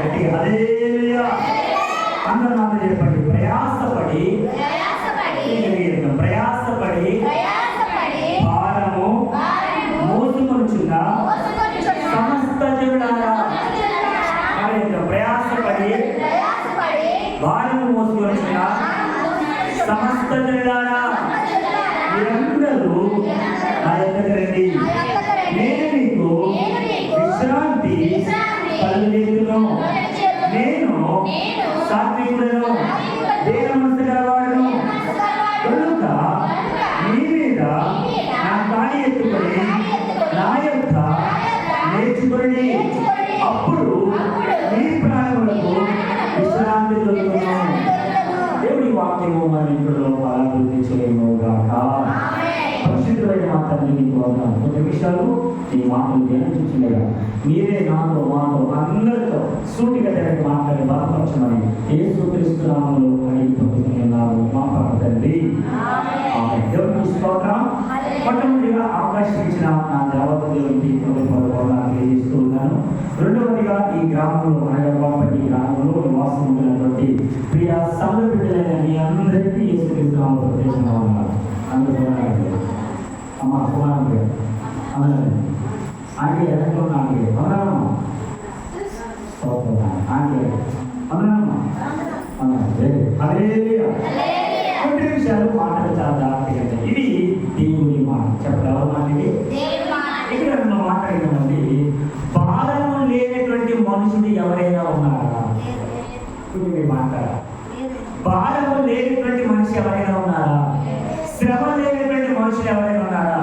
హల్లెలూయా. అందరూ నాతో చెప్పండి, ప్రయాసపడి ప్రయాసపడి భారము మోసుకొనుచున్న సమస్త జనులారా. ప్రయాసపడి భారము మోసుకొనుచున్న సమస్త జనులారా, మీరందరూ నా యొద్దకు రండి, నేను మీకు విశ్రాంతి కలుగజేయుదును. నేను సాత్వికుడను, దీన మనసు గలవాడను కనుక మీ మీద నా కాడి ఎత్తుకొని నా యొక్క నేర్చుకొని, అప్పుడు మీ ప్రాణములకు విశ్రాంతి దొరుకును. దేవుడి వాక్యము మన ఇంట్లో అభివృద్ధి చేయనుగాక. పరిశుద్ధమైన మా తండ్రి, నీకు వందనాలు. కొన్ని విషయాలు ఈ మాటలు ధ్యానించుండగా మీరే నాతో మాతో అందరితో సూటిగా తిరిగి మాట్లాడి బలపరచమని యేసుక్రీస్తు నామములో అడిగి పొందుతున్నాము మా తండ్రి. దేవునికి స్తోత్రం. మొట్టమొదటిగా అవకాశం ఇచ్చిన నా దేవత దేవునికి తెలియజేస్తూ ఉన్నాను. రెండవదిగా ఈ గ్రామంలో అనగాపట్టి గ్రామంలో నివాసం ఉంటున్నటువంటి ప్రియ సంఘ బిడ్డలైన మీ అందరికీ యేసుక్రీస్తు నామములో ప్రత్యేకంగా ఉన్నారు. అందరూ అమ్మ కుమారుడు అన్నది ఆంటీ ఎక్కడ ఆంటీ అన్నారమ్మా ఆంటీ అన్నారమ్మా అదే కొన్ని విషయాలు మాటలు చాలా జాగ్రత్తగా. ఇది దేవుని మాట. చెప్పగలరు మాట ఇది. ఇక్కడ మనం మాట్లాడినామండి, భారము లేనటువంటి మనుషుడు ఎవరైనా ఉన్నారా? మీరు మాట్లాడారు. భారము లేనటువంటి మనిషి ఎవరైనా ఉన్నారా? శ్రమ లేనటువంటి మనుషులు ఎవరైనా ఉన్నారా?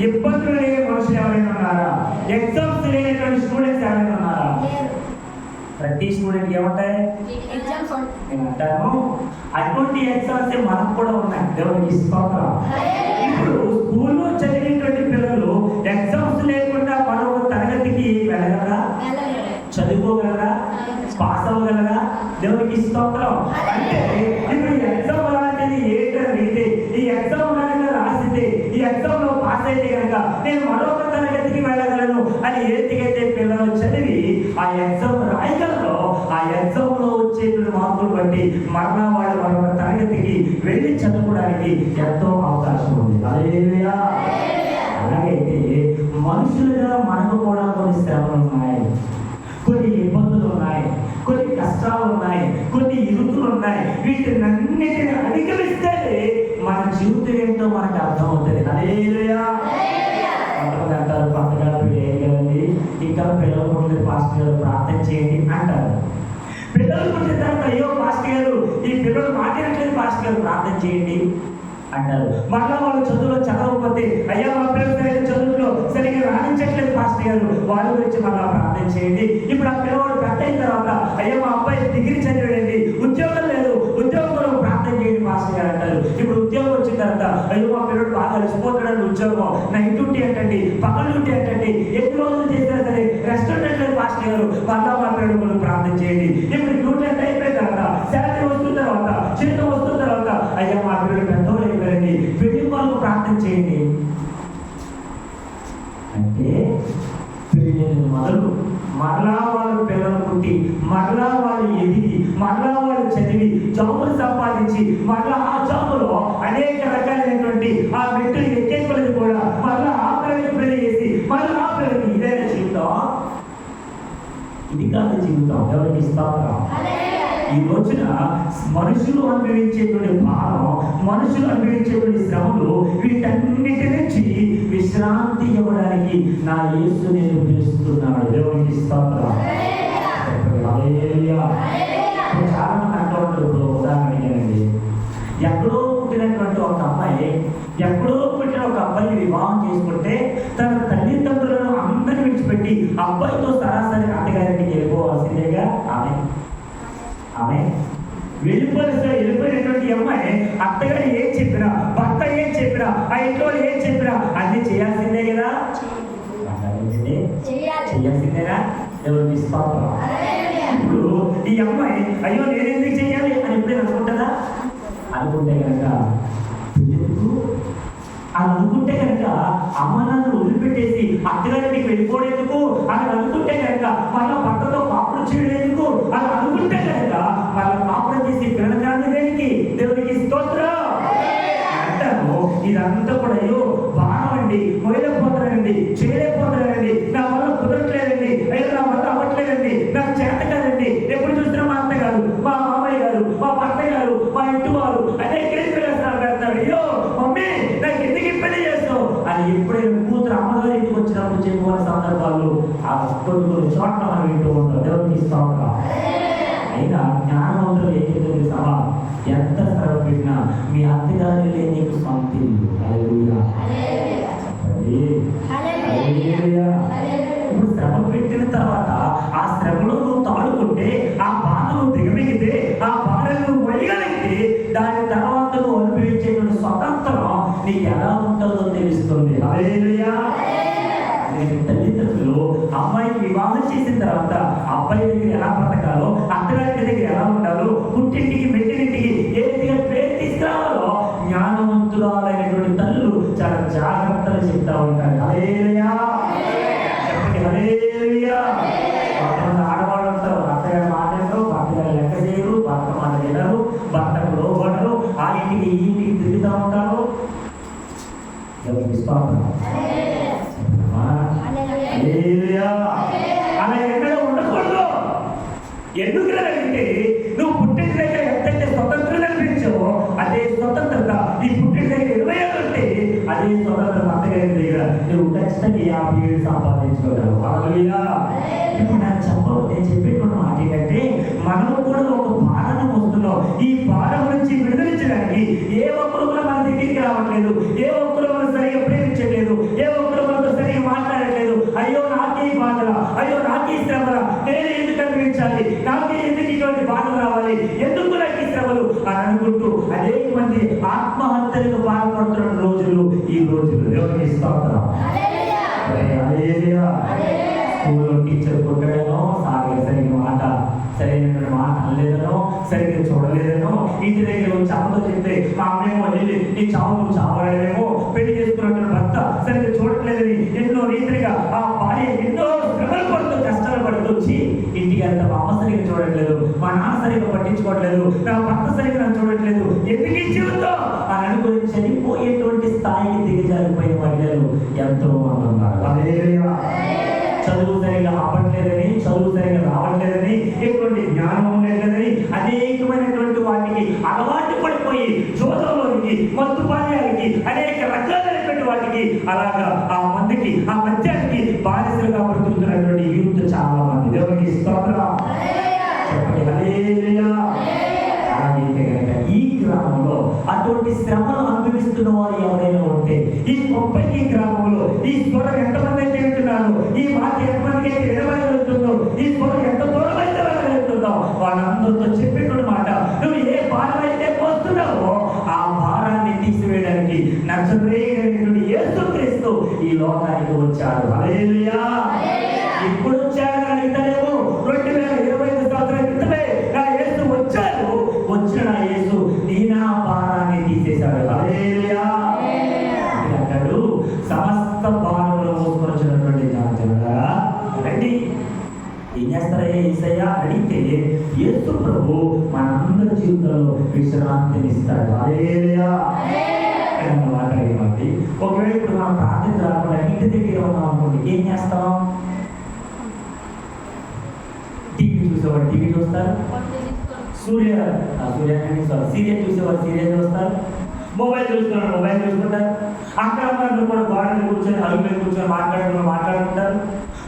ఇబ్బందులు లేని మనుషులు ఎవరైనా ఉన్నారా? ఎగ్జామ్స్ లేనటువంటి స్టూడెంట్స్ ఎవరైనా ఉన్నారా? ప్రతి స్టూడెంట్ ఏముంటాయి? నేను అంటాను, అటువంటి ఎగ్జామ్స్ మనకు కూడా ఉన్నాయి. దేవునికి స్తోత్రం. ఇప్పుడు స్కూల్లో చదివేటువంటి పిల్లలు ఎగ్జామ్స్ లేకుండా మరో తరగతికి వెళ్ళగలరా? చదువుకోగలరా? పాస్ అవ్వగలరా? దేవునికి స్తోత్రం. అంటే ఇప్పుడు ఎగ్జామ్ అలాంటిది ఏంటంటే, ఈ ఎగ్జామ్ రాసితే ఈ ఎగ్జామ్ లో పాస్ అయితే కనుక నేను మరొక తరగతికి వెళ్ళగలను అని ఏదికైతే పిల్లలు చదివి ఆ ఎగ్జామ్ రాయగలరో, ఆ ఎగ్జామ్ లో వచ్చేటువంటి మార్కులు బట్టి మరలా వాళ్ళు మరొక తరగతికి వెళ్ళి చదువుకోవడానికి ఎంతో అవకాశం ఉంది. హల్లెలూయా. అలాగైతే మనుషులుగా మనకు కూడా కొన్ని శ్రమలు ఉన్నాయి, కొన్ని ఇబ్బందులు ఉన్నాయి, కొన్ని కష్టాలు ఉన్నాయి, కొన్ని ఇరుకులు ఉన్నాయి. వీటినన్నిటిని అధిగమిస్తే మన జీవితం ఏంటో మనకు అర్థం అవుతుంది. హల్లెలూయా. కొంతమంది అంటారు, పక్కగా పిల్లలు ఇంకా పిల్లలు పుట్టిన పాస్టర్ గారు ప్రార్థన చేయండి అంటారు. పిల్లలు పుట్టిన తర్వాత అయ్యో పాస్టర్ గారు ఈ పిల్లలు మాట్లాడట్లేదు, పాస్టర్ గారు ప్రార్థన చేయండి అంటారు. మళ్ళా వాళ్ళు చదువులో చదవకపోతే అయ్యా మా పిల్లలు సరైన చదువులో సరిగ్గా రాణించట్లేదు పాస్టర్ గారు, వాళ్ళ గురించి మళ్ళా ప్రార్థన చేయండి. ఇప్పుడు ఆ పిల్లవాడు పెద్ద అయిన తర్వాత అయ్యా మా అబ్బాయి డిగ్రీ చదివాడండి, ఉద్యోగం లేదు, ఉద్యోగం కొరకు ప్రార్థన చేయండి పాస్టర్ గారు అంటారు. ఇప్పుడు ఉద్యోగం వచ్చిన తర్వాత అయ్యో మా పిల్లడు బాగా అలసిపోతాడని ఉద్యోగం, నైట్ డ్యూటీ అంటండి, పగల డ్యూటీ అంటండి, ఎన్ని రోజులు చేసినా సరే రెస్ట్ ఉండట్లేదు పాస్టర్ గారు, మళ్ళా మా పిల్లడు కొరకు ప్రార్థన చేయండి. ఇప్పుడు డ్యూటీ అంతా అయిపోయిన తర్వాత శాలరీ వస్తున్న తర్వాత జీతం వస్తున్న తర్వాత అయ్యా మా పిల్లడు పెద్దవాళ్ళు అయిపోయారండి, పెళ్లి కొరకు ప్రార్థన చేయండి అంటే మొదలు మరలా వాళ్ళు పిల్లలు పుట్టి మరలా వాళ్ళు ఎదిగి మరలా వాళ్ళు చదివి జాబులు సంపాదించి మరలా ఆ జాబులో అనేక రకాలైనటువంటి ఆ మెట్టులు ఎక్కే కొలది కూడా మరలా ఆ పిల్లలకి పెళ్లి చేసి మరలా ఆ పిల్లలకి ఇదైనా జీవితం? ఇది కాదు జీవితం. ఎవరికి ఇస్తారా? ఈ రోజున మనుషులు అనుభవించేటువంటి భారం, మనుషులు అనుభవించేటువంటి శ్రమలు, వీటన్నిటి నుంచి విశ్రాంతి ఇవ్వడానికి నా యేసు నేను పిలుస్తున్నాడు. దేవునికి స్తోత్రం. హల్లెలూయా. చాలా మంది అంటూ ఉంటారు, ఉదాహరణ అడిగానండి, ఎక్కడో పుట్టినటువంటి ఒక అమ్మాయి ఎక్కడో పుట్టిన ఒక అబ్బాయిని వివాహం చేసుకుంటే తన తల్లిదండ్రులను అందరిని విడిచిపెట్టి అబ్బాయితో సరాసరి అత్తగారింటికి వెళ్ళిపోవాల్సిందేగా ఆమె ఆమె వెళ్ళిపోయినటువంటి అమ్మాయి అత్తగారు ఏం చెప్పినా, భర్త ఏం చెప్పినా, ఆ ఇంట్లో ఏం చెప్పినా అన్ని చేయాల్సిందే కదా, చేయాల్సిందేనా? ఎవరికి స్తోత్రం. ఇప్పుడు ఈ అమ్మాయి అయ్యో నేను ఎందుకు చేయాలి అని ఎప్పుడైనా అనుకుంటుందా? అనుకుంటే కనుక అని అనుకుంటే కనుక అమ్మ నాన్న వదిలిపెట్టేసి అత్తగారికి వెళ్ళిపోవడం ఎందుకు అని అనుకుంటే కనుక మళ్ళీ భర్తతో కాపుడు చేయడం ఎందుకు వీళ్ళంతా కూడా అయ్యో బాణం అండి, మొయలేకపోతున్నానండి, చేయలేకపోతున్నానండి, నా వల్ల కుదరట్లేదండి, అయ్యో నా వల్ల అవ్వట్లేదండి, నాకు చేత కాదండి, ఎప్పుడు చూసినా మా అత్త గారు, మా మామయ్య గారు, మా భర్త గారు, మా ఇంటి వారు అనేక రీతిలో పెడతారు. అయ్యో మమ్మీ నాకు ఎందుకు ఇబ్బంది చేస్తావు అని ఎప్పుడైనా కూతురు అమ్మగారి ఇంటికి వచ్చినప్పుడు చెప్పుకునే సందర్భాలు ఆ కొన్ని చోట్ల మనం వింటూ ఉంటాం. దేవుడికి ఇస్తా ఉంటాం. అయినా జ్ఞానవంతులు ఏదైతే సభ ఎంత శ్రమ పెట్టినా మీ అత్తగారి లేని నీకు సొంతిల్లు. హల్లెలూయా. ఇప్పుడు శ్రమ పెట్టిన తర్వాత ఆ శ్రమలో నువ్వు తాడుకుంటే, ఆ బాధను దిగమిగితే, ఆ బాధను మొయ్యగలిగితే, దాని తర్వాత నువ్వు అనుభవించేటువంటి స్వతంత్రం నీకు ఎలా ఉంటుందో తెలుస్తుంది. హల్లెలూయా. తల్లిదండ్రులు అమ్మాయికి వివాహం చేసిన తర్వాత అబ్బాయి దగ్గర ఎలా బ్రతకాలో, అత్తగారి దగ్గర ఎలా ఉండాలో, పుట్టింటికి మెట్టినింటికి ఏ రీతిగా పేరు తీసుకురావాలో జ్ఞానవంతురాలైనటువంటి తల్లులు చాలా జాగ్రత్తలు చెప్తా ఉంటారు. హల్లెలూయా. చెప్పండి హల్లెలూయా. కొంతమంది ఆడవాళ్ళు ఉంటారు, అత్తగారి మాట వినరు, భర్త గారు లెక్క చేయరు, భర్త మాట వినరు, భర్తకు లోబడరు, ఆ ఇంటికి ఈ ఇంటికి తిరుగుతూ ఉంటారు. అలా ఎక్కడ ఉండకూడదు. ఎందుకు అంటే నువ్వు పుట్టిన దగ్గర ఎంతైతే స్వతంత్రం అనిపించావో అదే స్వతంత్రత ఈ పుట్టిన దగ్గర 20 ఏళ్ళు ఉంటే అదే స్వతంత్రత అత్తగారి దగ్గర నువ్వు ఖచ్చితంగా 50 ఏళ్ళు సంపాదించుకోగలవు. హల్లెలూయా. ఇప్పుడు నేను చెప్పేటువంటి మాట ఏంటంటే మనం కూడా ఒక భారణ వస్తున్నాం. ఈ భారం నుంచి విడుదలించడానికి ఏ ఒక్కరు కూడా మన దగ్గరికి రావట్లేదు, ఏ ఒక్కరు మనం సరిగా ప్రేమించట్లేదు, ఏ ఒక్కరు మనతో సరిగా మాట్లాడట్లేదు. అయ్యో నాకే బాధల, అయ్యో నాకే శ్రమల, నేను ఎందుకు అనుభవించాలి, నాకే ఎందుకు ఇటువంటి బాధలు రావాలి, ఎందుకు నాకు ఈ శ్రమలు అని అనుకుంటూ అనేక మంది ఆత్మహత్యలకు బాధపడుతున్న రోజులు ఈ రోజులు. దేవునికి స్తోత్రం. స్కూల్లో టీచర్ కొట్టడనో, సరిగ్గా మాట సరైనటువంటి మాట అనలేదనో, సరిగ్గా చూడలేదనో, ఇంటి దగ్గర వచ్చి అమ్మతో చెప్తే మా అమ్మేమో వెళ్ళి నీ చావు నువ్వు చావలేమో, పెళ్లి చేసుకున్నటువంటి భర్త సరిగ్గా చూడట్లేదని ఎన్నో రీతిగా ఆ భార్య ఎన్నో శ్రమలు పడుతూ కష్టాలు పడుతూ వచ్చి ఇంటికి వెళ్తా మా అమ్మ సరిగ్గా చూడట్లేదు, మా నాన్న సరిగ్గా పట్టించుకోవట్లేదు, నా భర్త సరిగ్గా నన్ను చూడట్లేదు, ఎందుకు ఈ జీవితం అని అనుకుని చనిపోయేటువంటి స్థాయికి దిగజారిపోయిన మహిళలు ఎంతో మంది ఉన్నారు. హల్లెలూయా. చదువు సరిగా అవ్వట్లేదని, చదువు సరిగా రావట్లేదని, ఎటువంటి జ్ఞానం ఉండట్లేదని అనేకమైనటువంటి వాటికి అలవాటు పడిపోయి జోదంలోనికి, మత్తు పానీయాలకి, అనేక రకాలైనటువంటి వాటికి అలాగా ఆ మందికి, ఆ మద్యానికి బానిసలుగా బ్రతుకుతున్నటువంటి యూత్ చాలా మంది. దేవునికి స్తోత్రం. చెప్పండి హల్లెలూయా. అలాగైతే కనుక ఈ గ్రామంలో అటువంటి శ్రమలు అనుభవిస్తున్న వారు ఎవరైనా ఉంటే, ఈ కొప్పకి గ్రామంలో ఈ స్వరం ఎంతమంది అయితే వింటున్నారు, ఈ మాట ఎంతమందికి అయితే వినబడుతుందో, ఈ స్వరం ఎంత దూరం అయితే వెళ్ళగలుగుతుందో వాళ్ళందరితో చెప్పేటువంటి మాట, నువ్వు ఏ భారం అయితే పోస్తున్నావో ఆ భారాన్ని తీసివేయడానికి నజరేయుడైనటువంటి యేసుక్రీస్తు ఈ లోకానికి వచ్చాడు. హల్లెలూయా. ఇప్పుడు వచ్చాడు అడిగితేనేమో 2025 సంవత్సరాల క్రితమే నా యేసు వచ్చాడు. వచ్చిన నా యేసు నీ నా భారాన్ని తీసేశాడు. హల్లెలూయా. అంటాడు సమస్త భారములు మోసుకొని వచ్చినటువంటి జనరా రండి, ఏం చేస్తారా యేసయ్యా అడిగితే యేసు ప్రభు మనందరి జీవితంలో విశ్రాంతిని ఇస్తాడు. హల్లెలూయా. మాట్లాడేమండి. ఒకవేళ ఇప్పుడు మనం ప్రార్థన రాకుండా ఇంటి దగ్గర ఉన్నాం అనుకోండి, ఏం చేస్తాం? టీవీ చూసేవాడు టీవీ చూస్తారు, సీరియల్ చూసేవాడు సీరియల్ చూస్తారు, మొబైల్ చూసుకున్నాడు మొబైల్ చూసుకుంటారు, అక్కడ కూడా గోడలు కూర్చొని అలుగులు కూర్చొని మాట్లాడుకుంటారు,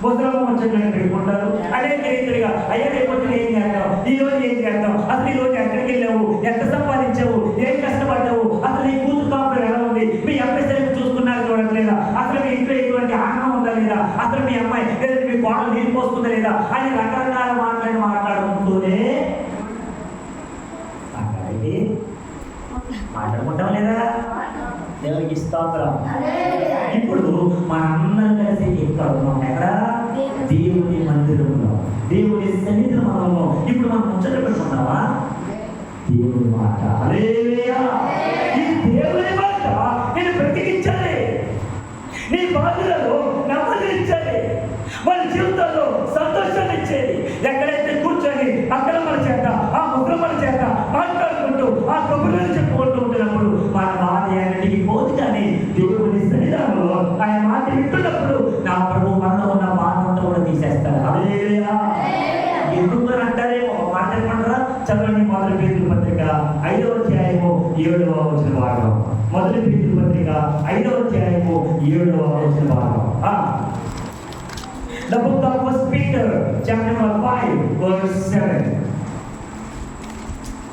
ముసలమ్మ ముచ్చట్లను పెట్టుకుంటారు. అనేక రీతిగా అయ్యా రేపొద్దున ఏం చేస్తావు, ఈ రోజు ఏం చేస్తావు, అసలు ఈ రోజు ఎక్కడికి వెళ్ళావు, ఎంత సంపాదించావు, ఏం కష్టపడ్డావు, అసలు నీ కూతురు కాపురం ఎలా ఉంది, మీ అమ్మాయి సరిగ్గా చూసుకున్నారు చూడట్లేదా, అసలు మీ ఇంట్లో ఎటువంటి ఆనందం ఉందా లేదా, అసలు మీ అమ్మాయి లేదా మీ కోడలు నీరు పోస్తుందా లేదా అని రకరకాల మాట్లాడుకుంటూనే మాట్లాడుకుంటాం లేదా? దేవునికి స్తోత్రం. ఇప్పుడు మనందరం కలిసి ఎక్కడ ఉన్నాం? ఎక్కడ? దేవుని మందిరంలో, దేవుని సన్నిధిలో మనం ఉన్నాం. ఇప్పుడు మనం ముచ్చట పెట్టుకున్నావా? దేవుని మాట. హల్లెలూయా. ఈ దేవుని మాట నేను బ్రతికించాలి, నీ బాధలలో నెమ్మదించాలి, మన జీవితంలో సంతోషాన్ని ఇచ్చేది. ఎక్కడైతే కూర్చొని అక్కడ మన చేత ఆ ముగ్గురు చేత మాట్లాడుకుంటూ ఆ కబుర్లను చెప్పుకుంటూ ఉంటున్నప్పుడు మన బాధ అన్నిటికీ పోదు. కానీ చదవండి. మొదటి పేతురు పత్రిక 5వ అధ్యాయము 7వ వచన భాగం. మొదటి పేతురు పత్రిక 5వ అధ్యాయము 7వ వచన భాగం. The book of 1 Peter chapter 5 verse 7.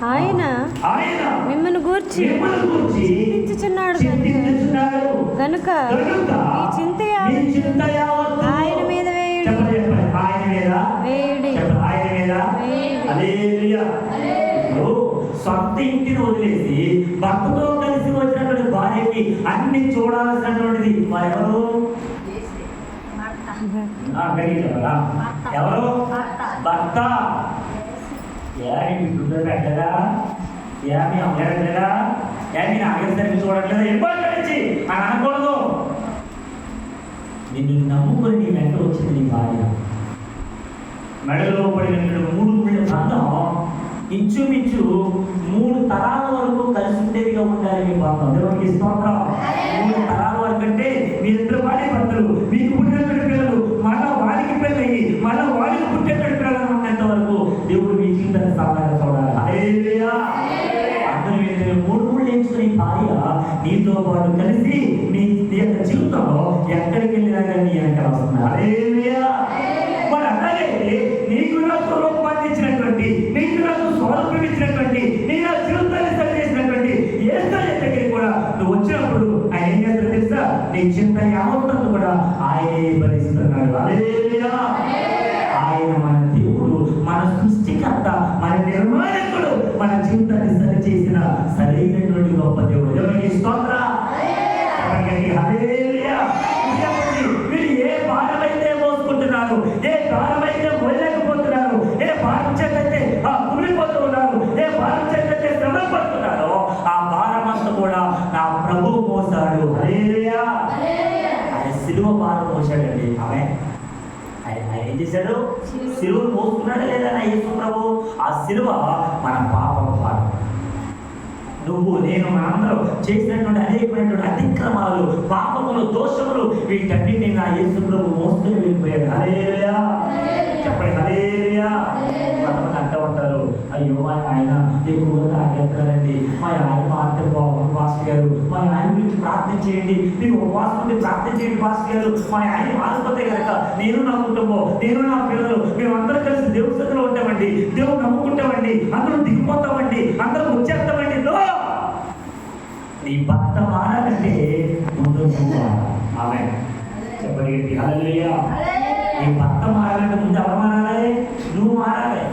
ఆయన మిమ్మల్ని గూర్చి చింతించుచున్నాడు గనుక ఈ చింత ఆయన మీద వేయుడి. సొంత ఇంటిని వదిలేసి భర్తతో కలిసి వచ్చినటువంటి భార్యకి అన్ని చూడాల్సినటువంటిది ఎవరు? ఎవరు? భర్త. ఏమి పెట్టదా? ఏమి అమ్మలేదా? ఏమి నాగేసరికి చూడట్లేదా? ఎప్పటి అని అనకూడదు. నిన్ను నమ్ముకొని నీ వెంట వచ్చింది నీ భార్య. మెడలో పడినటువంటి 3 ముళ్ళ బంధం ఇంచుమించు 3 తరాల వరకు కలిసి ఉండేదిగా ఉండాలి మీ బంధం. దేవునికి స్తోత్రం. 3 తరాల వరకు అంటే మీరిద్దరు భార్య భర్తలు, మీకు పుట్టినటువంటి పిల్లలు, మళ్ళా వారికి పెళ్ళయి మళ్ళా వారికి పుట్టేటువంటి పిల్లలు ఉన్నంత వరకు దేవుడు మీ జీవితాన్ని సాధారణ చూడాలి. హల్లెలూయా. అందరూ 3 ముళ్ళు ఎంచుకుని భార్య నీతో పాటు కలిసి నీ యొక్క జీవితంలో ఎక్కడికి వెళ్ళినా కానీ నీ వెనకాల వస్తుంది. హల్లెలూయా. మరి అట్లాగైతే నీకు నాకు రూపాన్ని ఇచ్చినటువంటి, నీకు నాకు స్వరూపం ఇచ్చినటువంటి, నీ నా జీవితాన్ని సరి చేసినటువంటి యేసయ్య దగ్గరికి కూడా నువ్వు వచ్చినప్పుడు ఆయన ఏం చేస్తాడు తెలుసా? నీ చింత యావత్తు కూడా ఆయనే భరిస్తున్నాడు. హల్లెలూయా. ఆయన మన దేవుడు, మన సృష్టికర్త, మన నిర్మాణకుడు, మన జీవితాన్ని సరి చేసిన సరైనటువంటి గొప్ప దేవుడు. దేవునికి స్తోత్రం. హల్లెలూయా. మీరు ఏ భారమైతే మోసుకుంటున్నారు, ఏ భారమైతే మోయలేకపోతున్నారు, ఏ భారం చేతైతే కుమిలిపోతూ ఉన్నారు, ఏ భారం చేతైతే శ్రమ పడుతున్నారో ఆ భారం అంతా కూడా నా ప్రభువు మోసాడు. హల్లెలూయా. ఆయన సిలువ భారం మోసాడండి. ఆయన ఏం చేశాడు? సిలువ మోసుకున్నాడా లేదా నా యేసు ప్రభు? ఆ సిలువ మన పాపం భారం. నువ్వు నేను మనందరం చేసినటువంటి అనేకమైనటువంటి అతిక్రమాలు, పాపములు, దోషములు, వీటన్నిటిని నా యేసు ప్రభు మోసుకుని వెళ్ళిపోయాడు. హల్లెలూయా. చెప్పండి హల్లెలూయా. కొంతమంది అంటూ ఉంటారు, అయ్యో మా ఆయన ఎక్కువగా తాగేస్తారండి, మా ఆయన మాత్రం బాగుంది పాస్టర్ గారు, మా ఆయన గురించి ప్రార్థన చేయండి, మీరు ఉపవాసం ఉండి ప్రార్థన చేయండి పాస్టర్ గారు, మా ఆయన మారిపోతే కనుక నేను నా కుటుంబం, నేను నా పిల్లలు, మేమందరం కలిసి దేవుడి స్థితిలో ఉంటామండి, దేవుడు నమ్ముకుంటామండి, అందరూ దిగిపోతామండి, అందరం వచ్చేస్తామండి. నీ భర్త మారాలంటే ముందు ఆమె చెప్పండి హల్లెలూయా. నీ భర్త మారాలంటే ముందు ఎవరు మారాలి? నువ్వు మారాలి.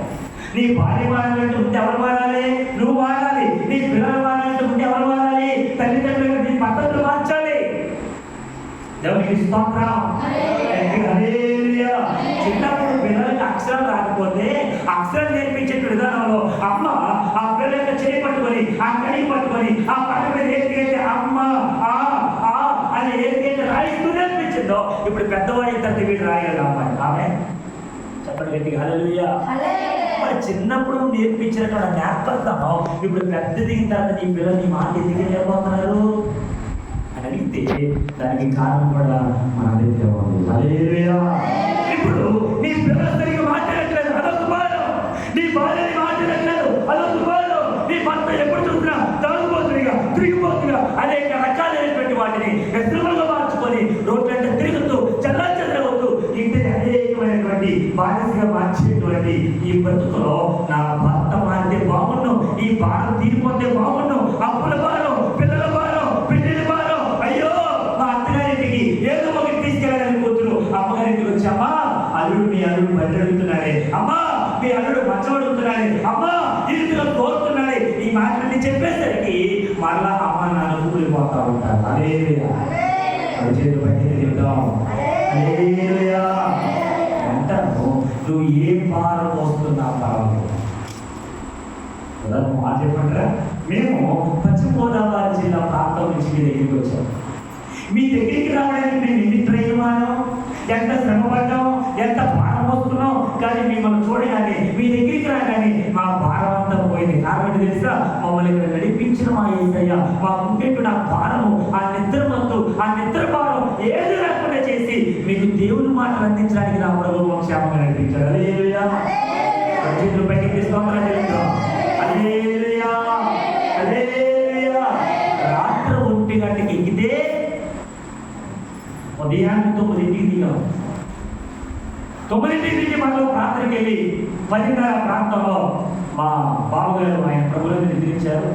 నీ భార్య మారాలంటే ముందు ఎవరు మారాలి? నువ్వు మారాలి. నీ పిల్లలు మారాలంటే ముందు ఎవరు మారాలి? తల్లిదండ్రులు నీ పద్ధతులు మార్చాలి. దేవునికి స్తోత్రం. హల్లెలూయా. చిన్నప్పుడు పిల్లలకి అక్షరాలు రాకపోతే అక్షరం నేర్పించే విధానంలో అమ్మ ఆ పిల్లల చేయి పట్టుకొని, ఆ కడి పట్టుకొని, ఆ పక్క మీద ఏదైతే అమ్మ అని ఏదైతే రాయిస్తూ నేర్పించిందో ఇప్పుడు పెద్దవాడి తర్వాత వీడు రాయగలరు అమ్మాయి. ఆమె చెప్పండి గట్టిగా హల్లెలూయా. మరి చిన్నప్పుడు నేర్పించినటువంటి జ్ఞాపకం ఇప్పుడు పెద్ద దిగిన తర్వాత నీ పిల్లలు నీ మాట ఎందుకు వెళ్ళిపోతున్నారు అని అడిగితే దానికి కారణం కూడా మన దగ్గర ఉంది. హల్లెలూయా. ఇప్పుడు నీ పిల్లలు సరిగ్గా మాట్లాడట్లేదు, అదొక బాధ. నీ భార్యని మాట్లాడట్లేదు, అదొక బాధ. నీ భర్త ఎప్పుడు చూసినా తాగుబోతుగా, తిరిగిపోతుగా, అనేక రకాలైనటువంటి వాటిని వ్యక్తులుగా మార్చుకొని రోడ్లంటే తిరుగుతూ చల్లాచెదరవుతూ ఇంటిని అనేకమైనటువంటి బానిసగా మార్చేటువంటి ఈ బ్రతుకులో నా భర్త మారితే బాగుండు, ఈ భారం తీరిపోతే బాగుండు, అప్పుల భారం, పిల్లల భారం, పెళ్లిల భారం, అయ్యో మా అత్తగారింటికి ఏదో ఒకటి తీసుకెళ్ళాలని కూతురు అమ్మగారింటికి వచ్చి, అమ్మా అల్లుడు మీ అల్లుడు బయట అడుగుతున్నాడే, అమ్మా మీ అల్లుడు మంచం అడుగుతున్నాడే, అమ్మా ఇరుకులో కోరుతున్నాడే, ఈ మాటలన్నీ చెప్పేసరికి మళ్ళా అమ్మ నాన్న కూలిపోతా ఉంటారు. హల్లెలూయా. చేతులు బయట చెప్తాం. హల్లెలూయా. అంటాను నువ్వు ఏ భారం వస్తున్నా పర్వాలేదు. మాట చెప్పంటారా? మేము పశ్చిమ గోదావరి జిల్లా ప్రాంతం నుంచి మీ దగ్గరికి వచ్చాం. మీ దగ్గరికి రావడానికి మేము ఎన్ని ప్రయత్నాలు, ఎంత శ్రమపడ్డాం, ఎంత భారం వస్తున్నాం, కానీ మిమ్మల్ని చూడగానే మీ దగ్గరికి రాగానే మా భారం అంతా పోయింది. కారణం తెలుసా? మమ్మల్ని ఇక్కడ నడిపించిన మా యేసయ్య మా ఉండేటువంటి ఆ భారము, ఆ నిద్రమత్తు, ఆ నిద్ర భారం ఏది రాకుండా చేసి మీకు దేవుని మాటలు అందించడానికి నా ప్రభు క్షేమంగా నడిపించారు. హల్లెలూయా. చేతులు పైకి తీసుకోవాలని 9 నుంచి మనలో ప్రార్థనకి వెళ్ళి 10:30 ప్రాంతంలో మా బాబుగారు ఆయన ప్రభువులను నిద్రించారు.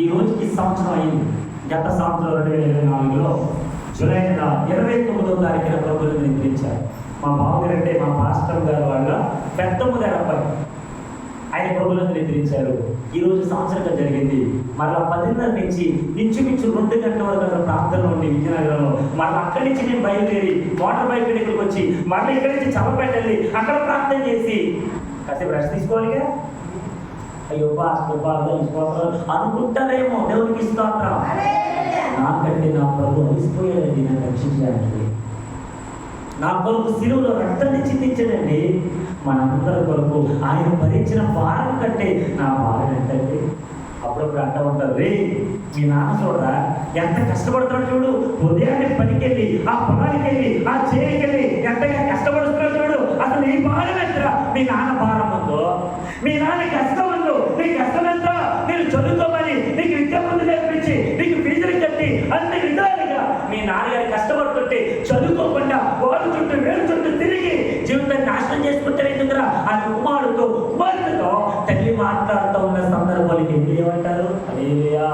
ఈ రోజుకి సంవత్సరం అయింది. గత సంవత్సరం 2024లో జూలై నెల 29వ తారీఖున ప్రభువులను నిద్రించారు. మా బాబుగారు అంటే మా పాస్టర్ గారు వాళ్ళ పెద్దమ్మగారు అబ్బాయి. ఆయన ప్రభువులను నిద్రించారు. ఈ రోజు సంవత్సరంగా జరిగింది. మరలా 10:30 నుంచి ఇంచుమించు 2 గంటల వరకు అక్కడ ప్రాంతంలో ఉండి విజయనగరంలో మరలా అక్కడి నుంచి నేను బయలుదేరి మోటార్ బైక్ దగ్గరికి వచ్చి మరలా ఇక్కడి నుంచి చల్లపేట వెళ్ళి అక్కడ ప్రార్థన చేసి కాసేపు రెస్ట్ తీసుకోవాలిగా. అయ్యో అనుకుంటారేమో దేవునికి స్తోత్రం. నాకంటే నా ప్రభు అలిసిపోయాడండి నన్ను రక్షించడానికి. నా కొరకు శిలువలో రక్తాన్ని చిందించాడండి. మనందరి కొరకు ఆయన భరించిన భారం కంటే నా భారం ఎంతండి. అప్పుడప్పుడు అంటూ ఉంటారు, రే మీ నాన్న చూడరా ఎంత కష్టపడుతున్నాడు చూడు, ఉదయాన్నే పనికెళ్ళి ఆ పొలానికి వెళ్ళి ఆ చేరికెళ్ళి ఎంతగా కష్టపడుతున్నాడు చూడు, అసలు నీ భారం ఎంతరా? మీ నాన్న భారం ఉందో, మీ నాన్న కష్టం ఉందో, నీ కష్టం ఎంత? నేను చదువుకోమని నీకు విద్య ముందు నేర్పించి నీకు ఫీజులు కట్టి అన్ని విధాలుగా మీ నాన్నగారు కష్టపడుతుంటే చదువుకోకుండా వాడు చుట్టూ వేరు చుట్టూ తిరిగి జీవితాన్ని నాశనం చేసుకుంటే ఎందుకురా? ఆ కుమారుడితో కుమారుడితో తల్లి మాట్లాడుతూ ఉన్న సందర్భాలకి ఎందుకు ఏమంటారు? హల్లెలూయా.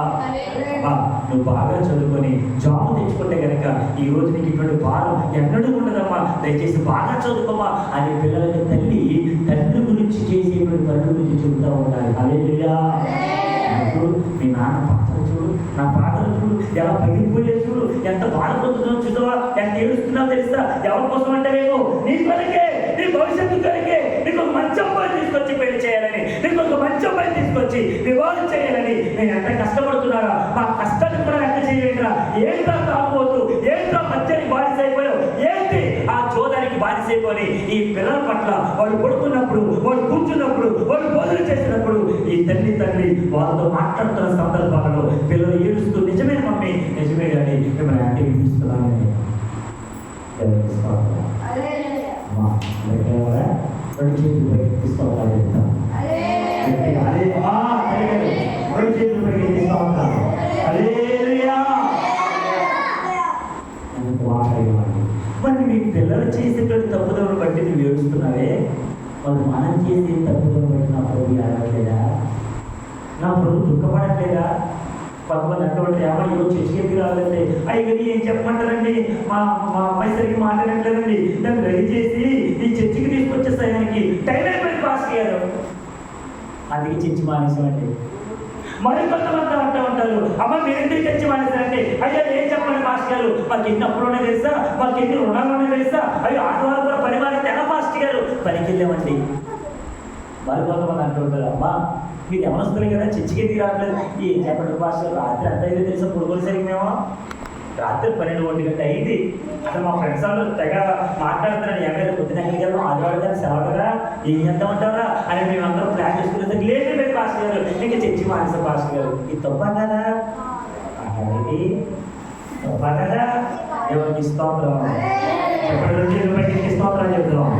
నువ్వు బాగా చదువుకొని జాబ్ తెచ్చుకుంటే కనుక ఈ రోజు నీకు ఇటువంటి భారం ఎన్నడూ ఉండదమ్మా, దయచేసి బాగా చదువుకోమా అని పిల్లలకి తల్లి తండ్రి గురించి చేసేటువంటి పనుల గురించి చెబుతూ ఉండాలి. హల్లెలూయా. మీ నాన్న పాత్రలు చూడు, నా పాత్రలు చూడు, ఎలా పగిలిపోయే చూడు, ఎంత బాధపడుతుందో చూసావా, ఎంత ఏడుస్తున్నావు తెలుసా? ఎవరి కోసం అంటావేమో, నీ కొరకే, నీ భవిష్యత్తు కొరకే నీకు ఒక మంచి అబ్బాయి తీసుకొచ్చి పెళ్లి చేయాలని, నీకు ఒక మంచి అబ్బాయి తీసుకొచ్చి వివాహం చేయాలని నేను ఎంత కష్టపడుతున్నారా? మా కష్టాన్ని కూడా లెక్క చేయలేదురా. ఏంట్రా తాగుబోతు, ఏంట్రా మధ్యని బానిసైపోయావు, ఏంటి ఆ చోదానికి బానిసైపోయి ఈ పిల్లల పట్ల వాడు పడుకున్నప్పుడు, వాడు కూర్చున్నప్పుడు, వాడు భోజనం చేసినప్పుడు ఈ తండ్రి వాళ్ళతో మాట్లాడుతున్న సందర్భాలలో పిల్లలు ఏడుస్తూ నిజమే మమ్మీ, నిజమే డాడీ, మిమ్మల్ని అంటే వినిపిస్తున్నానని రెండు చేతులు పైకి తీసుకోవాలి. రెండు చేతులు పైకి తీసుకోవాలి. మరి మీ పిల్లలు చేసేటువంటి తప్పుదోడు బట్టి నువ్వు ఏడుస్తున్నావే, వాళ్ళు మనం చేసే తప్పుదోడు బట్టి నా ప్రభు ఆడట్లేదా? నా ప్రభు దుఃఖపడట్లేదా? కొంతమంది అటువంటి ఏమో చర్చకి రావాలంటే అయ్యి ఏం చెప్పమంటారండి, మా అమ్మాయి సరిగ్గా మాట్లాడట్లేదండి, దాన్ని రెడీ చేసి ఈ చర్చికి తీసుకొచ్చే సమయానికి టైం అయిపోయింది పాస్ అయ్యారు, అందుకే చర్చి మానేసామండి. మరి కొంతమంది అంటూ ఉంటారు, అమ్మ మీరెందుకు చర్చి మానేసారంటే అయ్యా ఏం చెప్పండి పాస్టర్ గారు, మాకు ఎన్ని అప్పులునే తెలుసా, మాకు ఎన్ని రుణాలునే తెలుసా, అయ్యో ఆదివారం కూడా పని మారి తెగ పాస్టర్ గారు పనికి వెళ్ళామండి. మరి కొంతమంది అంటూ ఉంటారు, అమ్మా మీరు ఎవరొస్తుంది కదా చర్చికి ఎందుకు రావట్లేదు, ఏం చెప్పండి పాస్టర్, రాత్రి అంత అయితే తెలుసా పుడుకోలు సరిగ్గా మేము రాత్రి 12 గంట అయింది, అసలు మా ఫ్రెండ్స్ అందరూ తెగ మాట్లాడుతున్నాడు, ఎక్కడైతే పొద్దునెక్కడికి వెళ్దాం ఆదివారం కానీ సెలవు కదా ఏం చేద్దామంటారా అని మేము అందరం ప్లాన్ చేసుకునే లేదు లేదు పాస్టర్ గారు, ఇంకా చర్చి మానేసాం పాస్టర్ గారు. ఇది తప్ప కదా, తప్ప కదా, ఎవరికి స్తోత్రం చెప్పండి, స్తోత్రం చెప్తాం.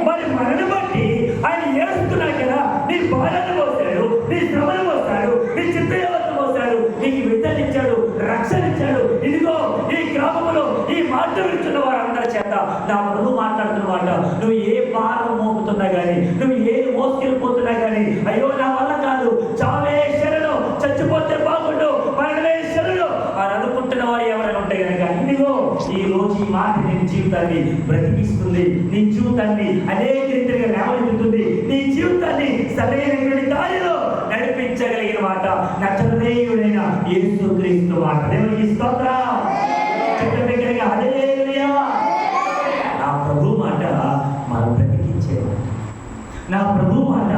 మరి మనని బట్టి ఆయన ఏడుస్తున్నాడు కదా, నీ బాధను మోస్తాడు, నీ శ్రమను మోస్తాడు, నీ చిత్తయావత్తు మోస్తాడు, నీకు విడుదల ఇచ్చాడు, రక్షణ ఇచ్చాడు. ఇదిగో ఈ గ్రామంలో ఈ మాట వింటున్న వారందరి చేత నా ప్రభు మాట్లాడుతున్న మాట, నువ్వు ఏ భారం మోపుతున్నా కానీ, నువ్వు ఏ మోసుకెళ్ళిపోతున్నా కానీ, అయ్యో నా వల్ల కాదు, చావే శరణు, చచ్చిపోతే బాగుండు, మరణమే శరణు అని అనుకుంటున్న వారు ఎవరైనా ఉంటే కనుక ఇదిగో ఈ రోజు ఈ మాట నీ జీవితాన్ని బ్రతికిస్తుంది, నీ జీవితాన్ని అనేక రీతిగా లేవనెత్తుతుంది, నీ జీవితాన్ని సరైనటువంటి దారిలో నడిపించగలిగిన మాట నజరేయుడైన యేసుక్రీస్తు మాట. దేవునికి స్తోత్రం. దగ్గరగా హల్లెలూయా. నా ప్రభు మాట మనం బ్రతికించే మాట, నా ప్రభు మాట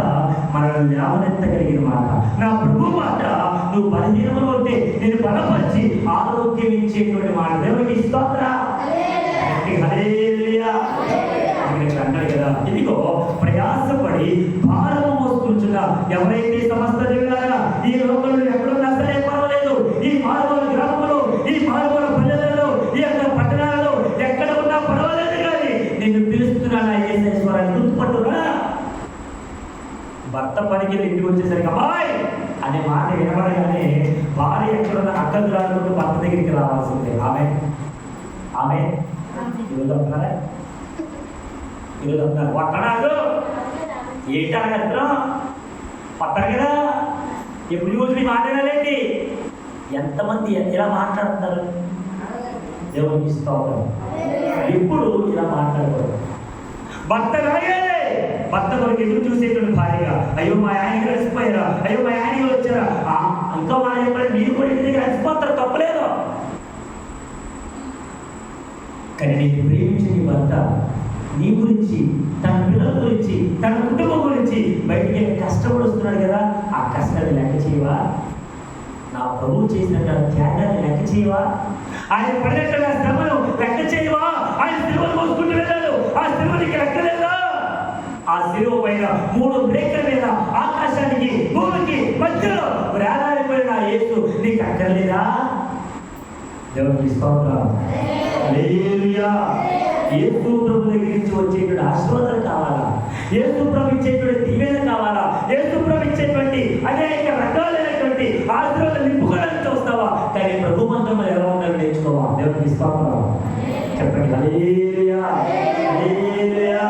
మనల్ని లేవనెత్తగలిగిన మాట, నా ప్రభు మాట నువ్వు బలహీనములో ఉంటే నేను బలపరిచి ఆరోగ్యం ఇచ్చేటువంటి మాట. దేవునికి స్తోత్రం. హల్లెలూయా. అంటాడు కదా, ఇదిగో ప్రయాసపడి భారము మోసుకుంటున్న ఎవరైతే సమస్త జీవులారా ఈ లోకంలో ఎక్కడున్నా సరే పర్వాలేదు, ఈ మారుమూల గ్రామంలో, ఈ మారుమూల పల్లెలలో, ఈ యొక్క పట్టణాలలో ఎక్కడ ఉన్నా పర్వాలేదు కానీ నిన్ను పిలుస్తున్నాను యేసేశ్వరాన్ని గుర్తుపట్టురా. భర్త పనికి ఇంటికి వచ్చేసరికి అమ్మాయి అనే మాట వినబడగానే భార్య ఎక్కడున్న అక్కలు రాడుకుంటూ భర్త దగ్గరికి రావాల్సిందే. ఆమె ఆమె ఈరోజు అంటున్నారు వస్తున్నాడు ఏంటి అడగత్రం వస్తారు కదా ఎప్పుడు చూసి మాట్లాడాలేంటి. ఎంతమంది ఇలా మాట్లాడుతున్నారు దేవునికి స్తోత్రం. ఎప్పుడు ఇలా మాట్లాడకూడదు. భర్త రాగానే భర్త కొరకు ఎదురు చూసేటువంటి భార్యగా అయ్యో మా ఆయన కలిసిపోయారా, అయ్యో మా ఆయన వచ్చారా, ఇంకా మా ఆయన మీరు కూడా ఇంటి దగ్గర కలిసిపోతారు, తప్పలేదు. కానీ నేను ప్రేమించిన నీ భర్త నీ గురించి, తన పిల్లల గురించి, తన కుటుంబం గురించి బయటికి వెళ్ళి కష్టపడి వస్తున్నాడు కదా, ఆ కష్టాన్ని లెక్క చేయవా? నా ప్రభువు చేసిన త్యాగాన్ని లెక్క చేయవా? ఆయన పడినట్టుగా శ్రమను లెక్క చేయవా? ఆయన సిలువను మోసుకుంటూ వెళ్ళాడు, ఆ సిలువనికి లెక్కలేదా? ఆ సిలువ పైన 3 బ్రేకుల మీద ఆకాశానికి భూమికి మధ్యలో వేలాడిపోయిన యేసు నీకు అక్కర్లేదా? దేవునికి స్తోత్రం. హల్లెలూయా. యేసు ప్రభు దగ్గర నుంచి వచ్చేటువంటి ఆశీర్వాదాలు కావాలా? యేసు ప్రభు ఇచ్చేటువంటి దీవెన కావాలా? యేసు ప్రభు ఇచ్చేటువంటి అనేక రకాలైనటువంటి ఆశీర్వాదాలు నింపుకోవడానికి చూస్తావా? కానీ ప్రభు మంత్రంలో ఎలా ఉండాలో నేర్చుకోవా? దేవునికి స్తోత్రం. చెప్పండి హల్లెలూయా, హల్లెలూయా.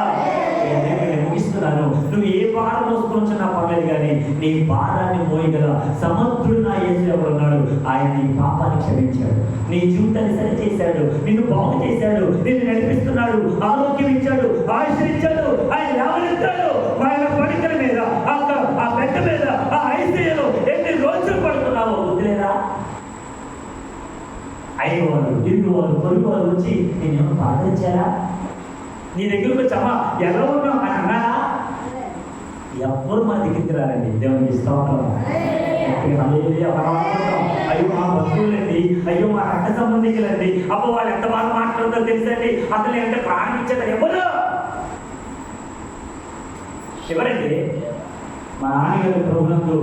నేను ముగిస్తున్నాను. నువ్వు ఏ భారం మోసుకొచ్చినా పర్లేదు, కానీ నీ భారాన్ని మోయగల సమర్థుడు నా యేసు ఎవరున్నాడు. ఆయన నీ పాపాన్ని క్షమించాడు, నీ జీవితాన్ని సరిచేశాడు, నిన్ను బాగు చేశాడు, నిన్ను నడిపిస్తున్నాడు, ఆరోగ్యం ఇచ్చాడు, ఆశీర్వదించాడు, ఆయన లేవనెత్తాడు. ఆయన పడికల మీద, ఆ బెడ్ మీద, ఆ ఐసీయూలో ఎన్ని రోజులు పడుతున్నావో వదిలేదా? అయిన వాళ్ళు, ఇల్లు వాళ్ళు, పొరుగు వాళ్ళు వచ్చి నేనేమో బాధించారా? నీ దగ్గరకు వచ్చామా ఎలా ఉన్నావు అని అన్నారా? ఎవ్వరు మా దగ్గరికి రారండి. దేవునికి స్తోత్రం. అయ్యో మా బంధువులండి, అయ్యో మా రక్త సంబంధికులండి, అబ్బో వాళ్ళు ఎంత బాగా మాట్లాడుతారో తెలుసండి, అసలు ఎంత ప్రాణం ఇచ్చేది ఎవరు? ఎవరండి? మా నాన్నగారు ప్రభునందు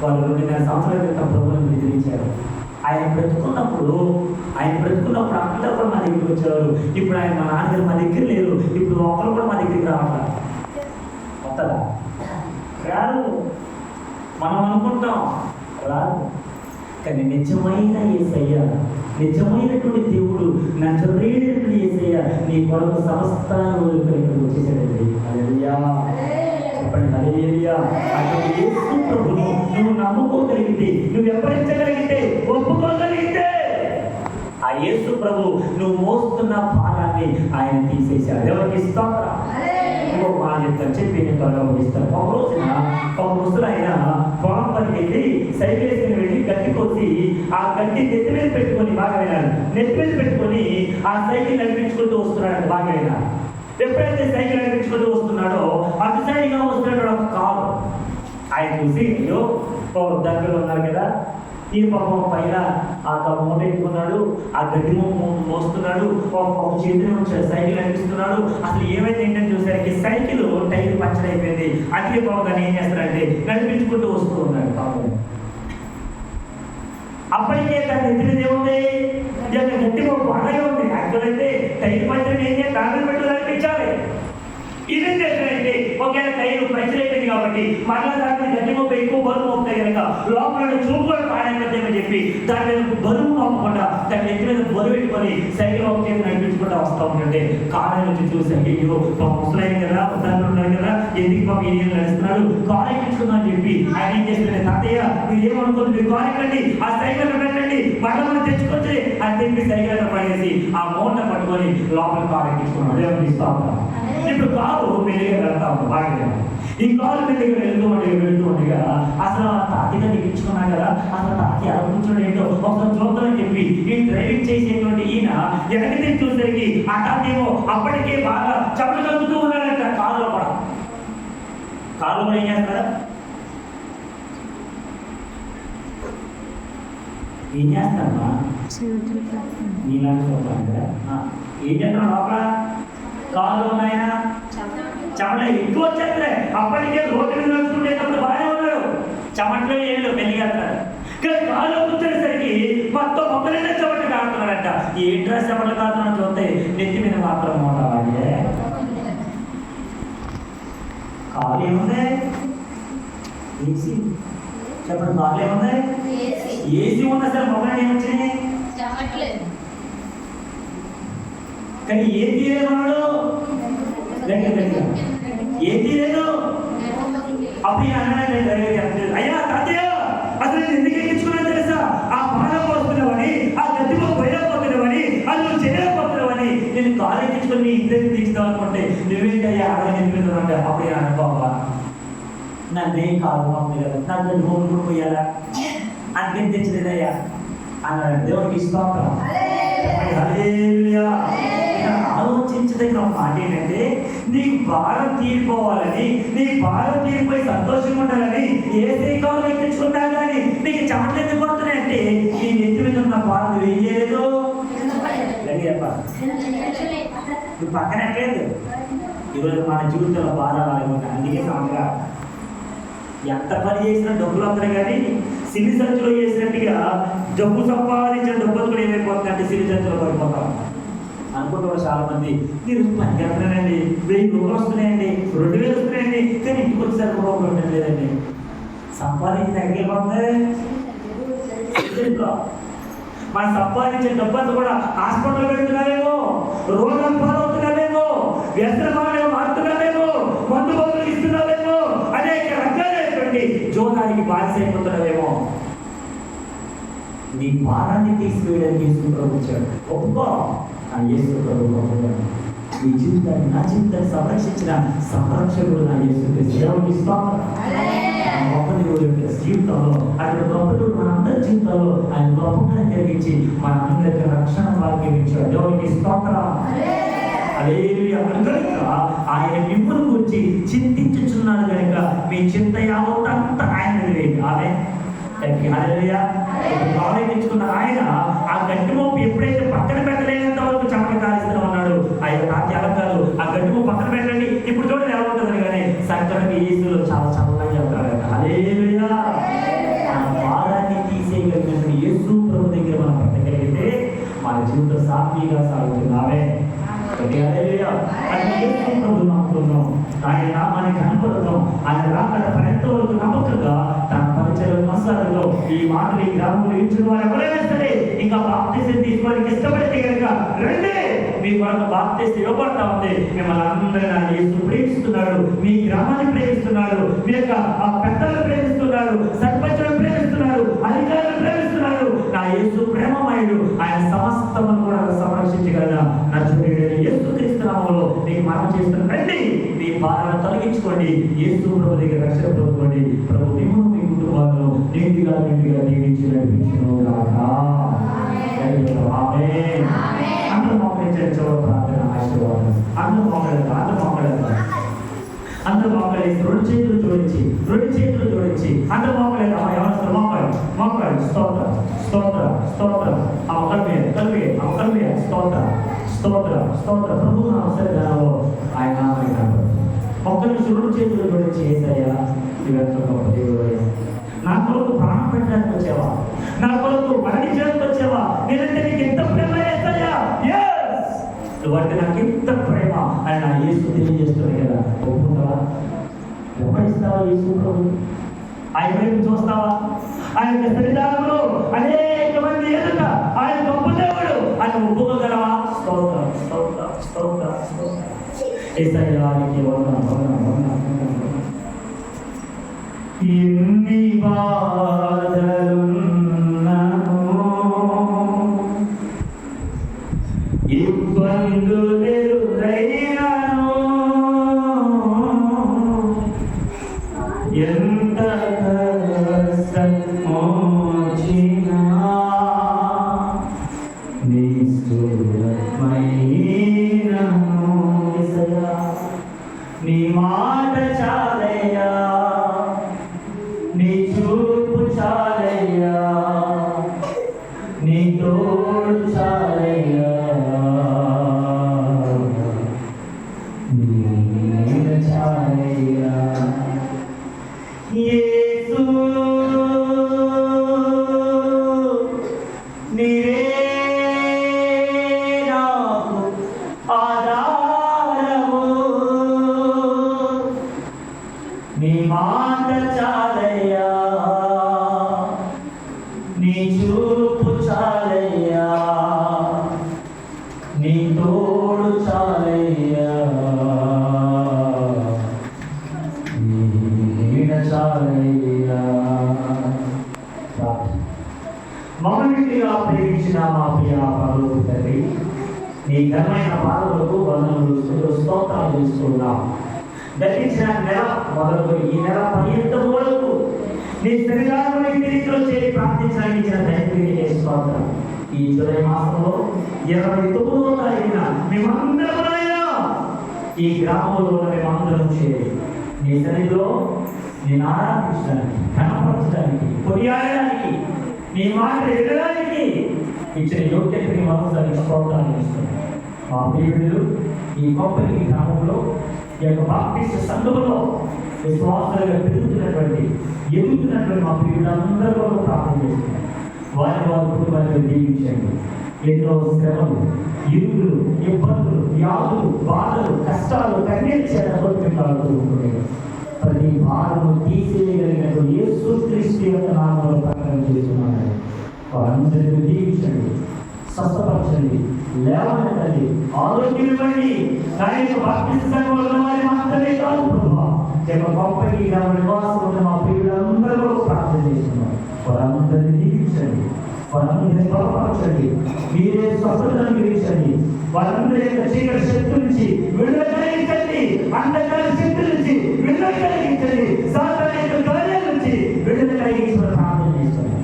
వాళ్ళు 2.5 సంవత్సరాల క్రితం ప్రభుత్వం ఎదిరించారు. ఆయన బ్రతుకున్నప్పుడు అందరూ కూడా మా దగ్గరికి వచ్చేవారు. ఇప్పుడు ఆయన మా నాన్నగారు మా దగ్గర లేరు. ఇప్పుడు ఒకరు కూడా మా దగ్గరికి రావట్లేదు. వస్తుందా? రాదు. మనం అనుకుంటాం రాదు. కానీ నిజమైన యేసయ్య, నిజమైనటువంటి దేవుడు, నజరేయుడైనటువంటి యేసయ్య నీ కొరకు సమస్తాన్ని ఇక్కడికి వచ్చేసాడండి. హల్లెలూయా. చెప్పండి హల్లెలూయా. అటువంటి యేసు ప్రభువును నువ్వు నమ్ముకోగలిగితే, నువ్వు వెంబడించగలిగితే, ఒప్పుకోగలిగితే, ఆ యేసు ప్రభు నువ్వు మోస్తున్న భారాన్ని ఆయన తీసేశాడు. ఎవరికి స్తోత్రం. ఇంకొక మాట చెప్తాను, చెప్పి నేను త్వరగా ముగిస్తాను. ఒక రోజున ఆయన పొలం పనికి వెళ్ళి సైకిల్ వేసుకుని వెళ్ళి గట్టి కోసి ఆ గట్టి నెత్తి మీద పెట్టుకొని, బాగా వినాలి, నెత్తి మీద పెట్టుకొని ఆ సైకిల్ నడిపించుకుంటూ వస్తున్నాడు. బాగా వినాలి. ఎప్పుడైతే సైకిల్ నడిపించుకుంటూ వస్తున్నాడో అటు సైడ్గా వస్తున్నాడు ఒక కారు. ఆయన చూసి అయ్యో దగ్గరలో ఉన్నారు కదా, ఈ పాపం పైన ఆ మూట ఎత్తుకున్నాడు, ఆ గడ్డి మోస్తున్నాడు, ఒక చేతిని సైకిల్ నడిపిస్తున్నాడు. అసలు ఏమైతే ఏంటని చూసరికి సైకిల్ టైర్ పంచర్ అయిపోయింది. అదే పాపం దాన్ని ఏం చేస్తాడంటే నడిపించుకుంటూ వస్తూ ఉన్నాడు పాపం. అప్పటికే దాన్ని ఎత్తినది ఏముంది? గట్టి బాగానే ఉంది. యాక్చువల్ అయితే టైర్ పంచర్ ఏం చేయాలి? దాని పెట్టి నడిపించాలి. ఇదేం చేస్తాడంటే ఒకవేళ టైర్ పంచర్ అయిపోయింది కాబట్టి మళ్ళీ దాన్ని గడ్డి మొక్క ఎక్కువ బరువు మోపుతాయి కనుక లోపల చూపు కూడా పాడైపోతాయని చెప్పి దాని మీద బరువు మోపకుండా దాని ఎత్తి మీద బరువు పెట్టుకొని సైకిల్ ఒక చేతి నడిపించుకుంటూ వస్తూ ఉంటుంటే కారు నుంచి చూసి అయ్యో ముసలైన కదా, ఉద్దాలు ఉన్నారు కదా, ఎందుకు పాపం ఏం నడుస్తున్నాడు, కారు ఎక్కించుకుందాం అని చెప్పి ఆయన ఏం చేస్తున్నాడు? తాతయ్య మీరు ఏమనుకోండి, మీరు కారు ఎక్కండి, ఆ సైకిల్ పెట్టండి, మళ్ళీ మనం తెచ్చుకొచ్చి అని చెప్పి సైకిల్ పడేసి ఆ మూట పట్టుకొని లోపల కారు ఎక్కించుకున్నాడు. దేవుని స్తోత్రం. ఇప్పుడు కారు మెల్లిగా వెళ్తా ఉంది. బాగా ఈ కారు మెల్లిగా వెళ్తూ ఉండగా అసలు తాతగా దిగించుకున్నా కదా, అసలు తాత ఎలా కూర్చోండి ఏంటో ఒకసారి చూద్దామని చెప్పి ఈ డ్రైవింగ్ చేసేటువంటి ఈయన వెనక్కి చూసేసరికి ఆ తాతేమో అప్పటికే బాగా చెమట కలుగుతూ ఉన్నాడంట. కారులో కూడా ఏం చేస్తారా? ఏం చేస్తారమ్మా? నీలాంటి చూద్దాం కదా, ఏం చేస్తాను లోపల కాళ్ళు ఉన్నాయన చెమట ఎక్కువ వచ్చేస్తే అప్పటికే రోడ్డు మీద నడుచుకుంటేటప్పుడు బాగానే ఉన్నాడు, చెమటలో ఏళ్ళు మెల్లిగెళ్తాడు. కానీ కాళ్ళు కూర్చునేసరికి మొత్తం మొక్కలైనా చెమట కాడుతున్నాడంట. ఏ డ్రెస్ చెమటలు కాడుతున్నాడు చూస్తే నెత్తి మీద మాత్రం మోటాడే. కాలు ఏముంది? ఏసీ. చెప్పండి, కాళ్ళు ఏముంది? ఏసీ ఉన్నా సరే మొక్కలు ఏమొచ్చినాయి? కానీ ఏం తీయమన్నాడు? ఏంటి లేదు. అప్పుడు అయ్యా తాతయ్య అసలు నేను ఎందుకు ఎక్కించుకున్నా తెలుసా? ఆ బాగా పోతున్నావని, ఆ గట్టిగా పోయకపోతున్నావని, అది నువ్వు చేయకపోతున్నావని నేను కారు ఎక్కించుకొని నీ ఇంటికి తీస్తావు అనుకుంటే నువ్వేంటయ్యా అడగని ఎందుకు? అప్పుడు బాబా నన్నేం కాదు మమ్మీ కదా, నాకు నోరు కూడా పోయాలా అందుకని తెచ్చలేదయ్యా అన్నాడు. దేవుడికి స్తోత్రం. హల్లెలూయా. ఆలోచించదగిన మాట ఏంటంటే, నీకు భారం తీరిపోవాలని, నీ భారం తీరిపోయి సంతోషంగా ఉండాలని ఏ కాలం ఎక్కించుకున్నా కానీ నీకు చెమటలు ఎందుకు పడుతున్నాయంటే నీ నెత్తి మీద ఉన్న భారం వేయలేదు. నువ్వు పక్కన ఎక్కలేదు. ఈరోజు మన జీవితంలో బాధ అలాగే. అందుకే సమగా ఎంత పని చేసినా డబ్బులు వస్తాయి కానీ సిరి సంచులో చేసినట్టుగా డబ్బు సంపాదించిన డబ్బులు కూడా ఏమైపోతుందంటే సిరి సంచులో పడిపోతాం అనుకుంటున్నారు చాలా మంది. మీరు పని కట్టలేనండి, 1000 రూపాయలు వస్తున్నాయండి, 2000 వస్తున్నాయండి, కానీ ఇంటికి వచ్చేసరికి రూపాయలు ఉండట్లేదండి. సంపాదించిన ఎక్కడికి పోతుంది? మనం సంపాదించిన డబ్బంతా కూడా హాస్పిటల్ పెడుతున్నారేమో, రోగం పాలవుతున్నారేమో, వ్యసనమానం మారుతున్నారేమో, మందు బదులు ఇస్తున్నారేమో, అనేక రకాలైనటువంటి జోదానికి బాధ్యత అయిపోతున్నారేమో. నీ భారాన్ని తీసుకువేయడానికి యేసు ప్రభు వచ్చాడు. ఒప్పుకో, ఆ యేసు ప్రభు నీ జీవితాన్ని, నా జీవితాన్ని సంరక్షించిన సంరక్షకుడు నా యేసు దేవుడికి స్తోత్రం. గొప్ప దేవుడు జీవితంలో అక్కడ గొప్ప దేవుడు మనందరి జీవితంలో ఆయన గొప్పగా జరిగించి మనందరికీ రక్షణ భాగ్యం ఇచ్చాడు. దేవుడికి స్తోత్రం. హల్లెలూయా. కనుక ఆయన మిమ్మల్ని గురించి చింతించుచున్నాడు కనుక మీ చింత యావత్తంతా ఆయన వేయండి. ఆమె హల్లెలూయా. ఆలోచించుకున్న ఆయన ఆ గట్టి మోపు ఎప్పుడైతే పక్కన పెట్టలేనంత వరకు చెమట కాలుస్తూ ఉన్నాడు. ఆయన తాత్యాల కాదు, ఆ గట్టి మోపు పక్కన పెట్టండి. ఇప్పుడు చూడండి ఎలా ఉంటుంది కానీ సంకటకి యేసులో చాలా చల్లగా ఉంటాడు. హల్లెలూయా. ఆ భారాన్ని తీసేయగలిగినటువంటి యేసు ప్రభు దగ్గర మనం పెట్టగలిగితే మన జీవితం సాఫీగా సాగుతున్నామే. ఆయన నామాన్ని కనపడతాం. ఆయన రాకడ ఎంతవరకు నమ్మకంగా తన పరిచయం కొనసాగలో ఈ మాటలు ఈ గ్రామంలో ఇచ్చిన వారు ఎవరైనా సరే ఇంకా బాప్తిసం తీసుకోవడానికి ఇష్టపడితే కనుక రండి, మీ కొరకు బాప్తిసం ఇవ్వబడతా ఉంది. మిమ్మల్ని అందరూ నా యేసు ప్రేమిస్తున్నాడు, మీ గ్రామాన్ని ప్రేమిస్తున్నాడు, మీ యొక్క ఆ పెద్దలను ప్రేమిస్తున్నాడు, సర్పంచులను ప్రేమిస్తున్నాడు, అధికారులను ప్రేమిస్తున్నాడు. నా యేసు ప్రేమమయుడు, ఆయన సమస్తమును కూడా సంరక్షించగలడు. నచ్చుడైన యేసుక్రీస్తు నామములో నీకు మనం చేస్తున్న రండి, మీ భారాన్ని తొలగించుకోండి, యేసు ప్రభు దగ్గర రక్షణ పొందుకోండి. ప్రభు మిమ్మల్ని మీ కుటుంబాలను నీటిగా దీవించి నడిపించును గాక. ఆమేన్. అందరూ మోకరించండి. చివరి ప్రార్థన ఆశీర్వాదం. అందరూ మోకరిద్దాం. అందరూ మోకరిద్దాం. రెండు చేతులు జోడించి అందరూ మోకరిద్దాం. ఎవరు మోకరి స్తోత్రం స్తోత్రం స్తోత్రం. ఆ కలిపి స్తోత్రం. ప్రభు అవసరంలో ఆయన నామని కనపడు. ఒక్క నిమిషం రెండు చేతులు జోడించి యేసయ్యా ఇవంతా గొప్ప దేవుడు, నా కొరకు ప్రాణం పెట్టడానికి వచ్చావా, నా కొరకు మరణించడానికి వచ్చావా, నేనంటే నీకు ఎంత ప్రేమ యేసయ్యా. నువ్వంటే నాకు ఎంత ప్రేమ అని నా యేసు తెలియజేస్తుంది కదా. ఒప్పుకుంటావా? వెంబడిస్తావా యేసు ప్రభు? ఆయన వైపు చూస్తావా? ఆయన సన్నిధానంలో అనేక మంది ఎదుట ఆయన గొప్ప దేవుడు అని ఒప్పుకోగలవా? స్తోత్రం స్తోత్రం స్తోత్రం స్తోత్రం. యేసయ్యానికి వందనాలు. ఎన్ని బాధలున్నను, ఇబ్బందులెదురైనను, ఎంత కష్టమొచ్చినా నిష్ఠురమైనను యేసయ్యా, నీ మాట చాలయ్యా, నీ చూపు చాలయ్యా, నీ తోడు చాలయ్యా, నీ నీడ చాలయ్యా. యేసు నీవే నాకు ఆధారము, నీ మాట చాలయ్యా, నీ చూపు చాలయ్యా, నీ తోడు చాలయ్యా, హల్లెలూయా. మమ్మల్నిగా ప్రేమించిన మా ప్రియ పరలోక తండ్రి, నీ ఘనమైన పాదములకు వందనములు స్తోత్రాలు చేస్తున్నాం. గతించిన నెల మొదలుకొని ఈ నెల పర్యంతం వరకు నీ శరీరాన్ని తిరిగిలో చేరి ప్రార్థించడానికి ఇచ్చిన ధైర్యం స్తోత్రం. ఈ జూలై మాసంలో 29వ తారీఖున మేమందరమైనా ఈ గ్రామంలో మేమందరం చేరి నీ సన్నిధిలో నేను ఆరాధించడానికి, కనపరచడానికి, కొనియాడడానికి, నీ మాట వినడానికి ఇచ్చిన యోగ్యతని మరోసారి స్తోత్రాలు చేస్తున్నాను. మా ప్రియుడు ఈ కొప్పటి గ్రామంలో ఈ యొక్క బాప్టిస్ట్ సంఘంలో విశ్వాసాలుగా పెరుగుతున్నటువంటి ఎదుగుతున్నటువంటి మా ప్రియులందరూ ప్రార్థన చేస్తున్నారు. వారి కుటుంబాన్ని దీవించండి. ఎన్నో శ్రమలు, ఇరుకులు, ఇబ్బందులు, వ్యాధులు, బాధలు, కష్టాలు కన్నీరు చేయాలి. ప్రతి భారము తీసేయగలిగినటువంటి యేసుక్రీస్తు యొక్క నామములో ప్రకటన చేస్తున్నాను. వారందరినీ దీవించండి, స్వస్థపరచండి, లేవనెత్తండి, ఆరోగ్యం ఇవ్వండి. నా యొక్క బాప్టిస్ట్ సంఘంలో వారి మాత్రమే కాదు ప్రభువా, గొప్పకి నివాసం ఉన్న మా ప్రియులందరూ ప్రార్థన చేస్తున్నారు. వారందరినీ దీవించండి, వారందరినీ బలపరచండి, మీరే స్వస్థతను గ్రహించండి. వారందరి యొక్క చీకటి శక్తి నుంచి విడుదల కలిగించండి, అంధకార శక్తి నుంచి విడుదల కలిగించండి, సాతాను యొక్క కార్యాల నుంచి విడుదల కలిగించమని ప్రార్థన చేస్తున్నారు.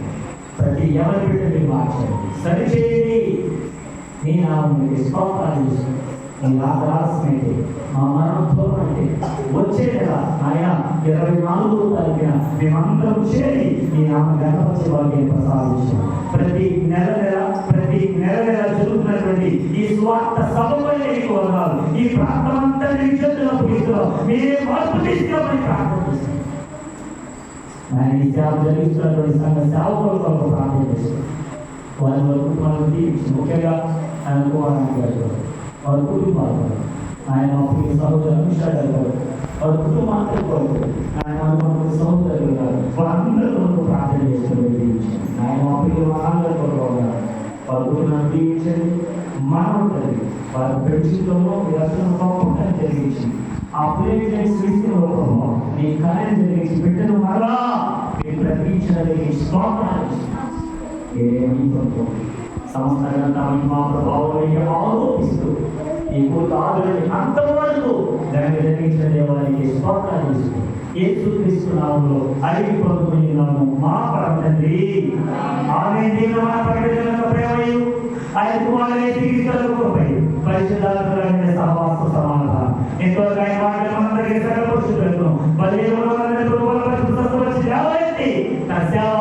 ప్రతి ఎవరి బిడ్డని మార్చండి, సరిచేయండి. నీ నామమునకు స్తోత్రాలు చేస్తున్నాను. నీ ఆదరాసమైతే మా మరణం దూరం అంటే వచ్చే నెల ఆయన 24వ తారీఖున మేమందరం చేరి నీ నామ గణపతి వారిని ప్రసాదించాం. ప్రతి నెల జరుగుతున్నటువంటి ఈ స్వార్థ సభపై నీకు వందనాలు. ఈ ప్రాంతం అంతా నీ చేతుల్లో పూజిస్తున్నాం. మీరే మార్పు తీసుకోమని ప్రార్థన చేస్తున్నాం. ఈ సేవ జరిగిస్తున్నటువంటి సంఘ సేవకుల కొరకు ప్రార్థన చేస్తున్నాం. వారి కుటుంబాలను దీవించి, ముఖ్యంగా ఆయన కుమారాన్ని గారు, వారి కుటుంబాలు, ఆయన ప్రియ సహోదరులు గారు, వారి కుటుంబాంతరం కొరకు ఆయన సహోదరులు గారు, వారందరూ కొరకు ప్రార్థన చేస్తున్నారు. దీవించండి. ఆయన ప్రియ మనందరి కొరకు వారి కుటుంబాన్ని దీవించండి. మనవుతుంది వారి పెంచుతో విరసన జరిగించి ఆ ప్రేమించని సృష్టిలో నీ కార్యం జరిగించి బిడ్డను మరలా మీరు ప్రకటించడానికి స్తోత్రాలు సంస్థ మా ప్రభావం ఆరోపిస్తూ ఈ పూర్తి ఆదరణ అంతవరకు దాన్ని జరిగించిన దేవానికి స్తోత్రాలు చేస్తూ యేసుక్రీస్తు నామములో అడిగి పొందుకున్నాము మా పరమ తండ్రి. ఆమేన్. దేవుని ప్రకటన ప్రేమయు ఆయన కుమారుని యేసుక్రీస్తుపై పరిశుద్ధాత్మల సహవాస సమాధానం ఎంతో ఆయన మాటలందరికీ సకల పరిశుద్ధులను బలియములను పరిశుద్ధ తన సేవ